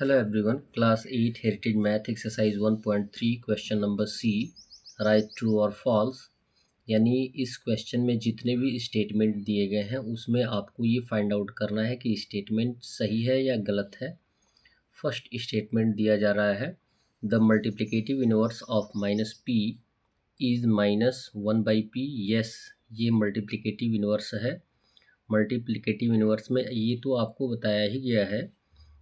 Hello everyone, class 8 heritage math exercise 1.3 question number C, write true or false। यानी इस question में जितने भी स्टेटमेंट दिए गए हैं उसमें आपको ये फाइंड आउट करना है कि स्टेटमेंट सही है या गलत है। फर्स्ट स्टेटमेंट दिया जा रहा है, the multiplicative inverse of minus P is minus one by P. Yes, ये मल्टीप्लिकेटिव इनवर्स है। मल्टीप्लिकेटिव इनवर्स में ये तो आपको बताया ही गया है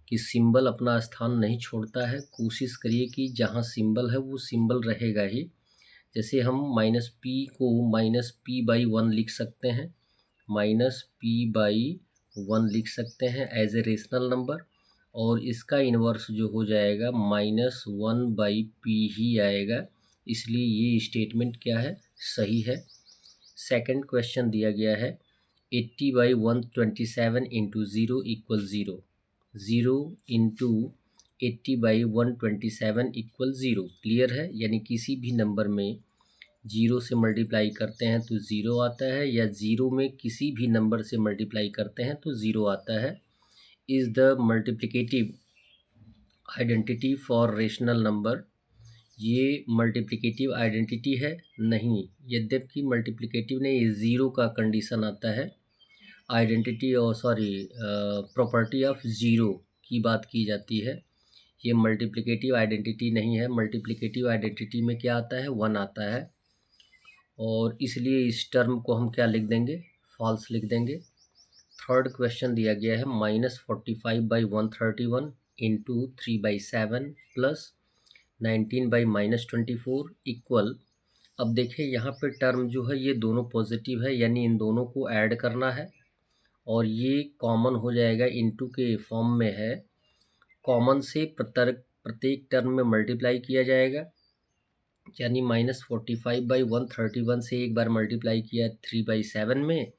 कि सिंबल अपना स्थान नहीं छोड़ता है। कोशिश करिए कि जहाँ सिंबल है वो सिंबल रहेगा ही। जैसे हम माइनस पी को माइनस पी बाई वन लिख सकते हैं, माइनस पी बाई वन लिख सकते हैं एज ए रेशनल नंबर, और इसका इन्वर्स जो हो जाएगा माइनस वन बाई पी ही आएगा। इसलिए ये स्टेटमेंट क्या है, सही है। सेकंड क्वेश्चन दिया गया है 80 by 127 into zero equal zero. 0 into 80 by 127 equal zero. Clear है, यानी किसी भी नंबर में जीरो से मल्टीप्लाई करते हैं तो ज़ीरो आता है, या ज़ीरो में किसी भी नंबर से मल्टीप्लाई करते हैं तो ज़ीरो आता है। Is the multiplicative identity for rational number. ये मल्टीप्लिकेटिव आइडेंटिटी है नहीं, यद्यपि मल्टीप्लिकेटिव ने ये ज़ीरो का कंडीशन आता है। आइडेंटिटी और प्रॉपर्टी ऑफ ज़ीरो की बात की जाती है। ये मल्टीप्लिकेटिव आइडेंटिटी नहीं है। मल्टीप्लिकेटिव आइडेंटिटी में क्या आता है, वन आता है, और इसलिए इस टर्म को हम क्या लिख देंगे, फॉल्स लिख देंगे। थर्ड क्वेश्चन दिया गया है -45 by 131 into 3/7 plus 19 by -24 equal. अब देखिए यहाँ पे टर्म जो है ये दोनों पॉजिटिव है, यानी इन दोनों को ऐड करना है और ये कॉमन हो जाएगा, इनटू के फॉर्म में है। कॉमन से प्रत्येक टर्म में मल्टीप्लाई किया जाएगा, यानी -45 बाई 131 से एक बार मल्टीप्लाई किया 3/7 में,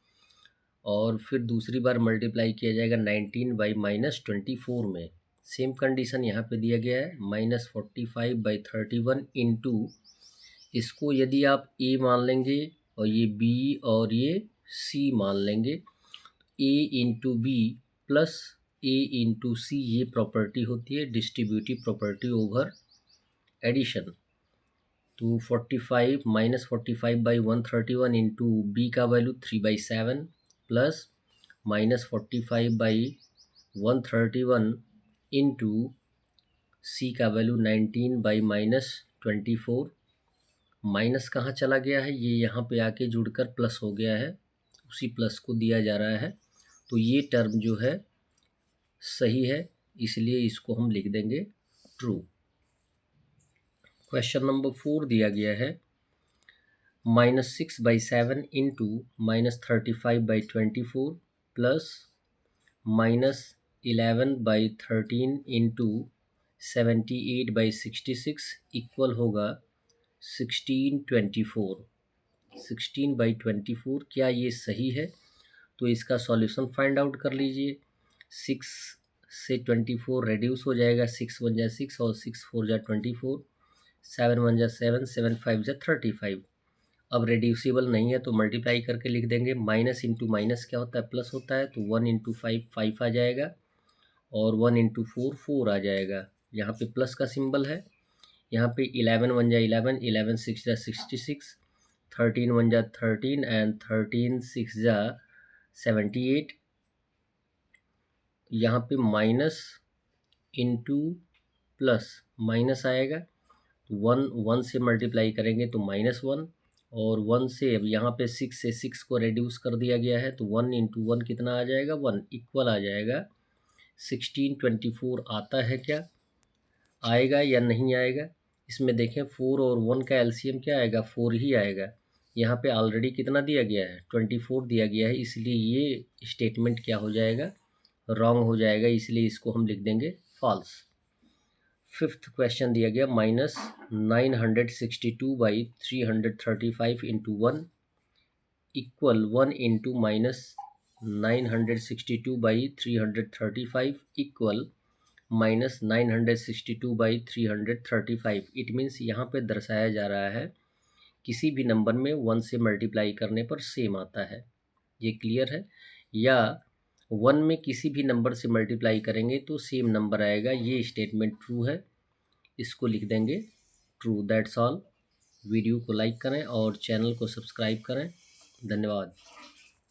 और फिर दूसरी बार मल्टीप्लाई किया जाएगा 19 बाई -24 में। सेम कंडीशन यहाँ पे दिया गया है, -45 बाई 31 इंटू, इसको यदि आप ए मान लेंगे और ये बी और ये सी मान लेंगे, ए इंटू बी प्लस ए इंटू सी, ये प्रॉपर्टी होती है डिस्ट्रीब्यूटिव प्रॉपर्टी ओवर एडिशन। तो 45 बाई 131 इंटू बी का value 3/7 plus -45 by 131 into C का वैल्यू 19 बाई -24। माइनस कहाँ चला गया है, ये यहाँ पे आके जुड़कर प्लस हो गया है, उसी प्लस को दिया जा रहा है। तो ये टर्म जो है सही है, इसलिए इसको हम लिख देंगे ट्रू। क्वेश्चन नंबर 4 दिया गया है -6 by 7 into -35 by 24 plus -11 by 13 into 78 by 66 equal होगा 1624। 16/24, क्या ये सही है? तो इसका सॉल्यूशन फाइंड आउट कर लीजिए। 6 से 24 रेड्यूस हो जाएगा, 6 1 जा 6 और 6 4 जा 24, 7 1 जा 7, 7 5 जा 35। अब रेड्यूसिबल नहीं है तो मल्टीप्लाई करके लिख देंगे। माइनस इंटू माइनस क्या होता है, प्लस होता है, तो 1 इंटू 5 5 आ जाएगा, और 1 इंटू 4 4 आ जाएगा। यहाँ पे प्लस का सिंबल है। यहाँ पे 11 1 जा 11, 11 6 जा 66, 13 1 जा 13 एंड 13 6 जा 78। यहाँ पे माइनस इंटू प्लस माइनस आएगा, तो 1 1 से मल्टीप्लाई करेंगे तो -1, और 1 से अब यहाँ पे 6 से 6 को रेड्यूस कर दिया गया है, तो 1 इंटू 1 कितना आ जाएगा, 1 इक्वल आ जाएगा 1624। आता है क्या, आएगा या नहीं आएगा? इसमें देखें 4 और 1 का एलसीएम क्या आएगा, 4 ही आएगा। यहाँ पे ऑलरेडी कितना दिया गया है, 24 दिया गया है, इसलिए ये स्टेटमेंट क्या हो जाएगा, रॉन्ग हो जाएगा, इसलिए इसको हम लिख देंगे फॉल्स। फिफ्थ क्वेश्चन दिया गया -962 by 335 into 1 equal 1 into -962 by 335 equal -962 by 335। It means यहाँ पे दर्शाया जा रहा है किसी भी नंबर में 1 से मल्टीप्लाई करने पर सेम आता है, ये क्लियर है। या वन में किसी भी नंबर से मल्टीप्लाई करेंगे तो सेम नंबर आएगा, ये स्टेटमेंट ट्रू है, इसको लिख देंगे ट्रू। That's all. वीडियो को लाइक करें और चैनल को सब्सक्राइब करें। धन्यवाद।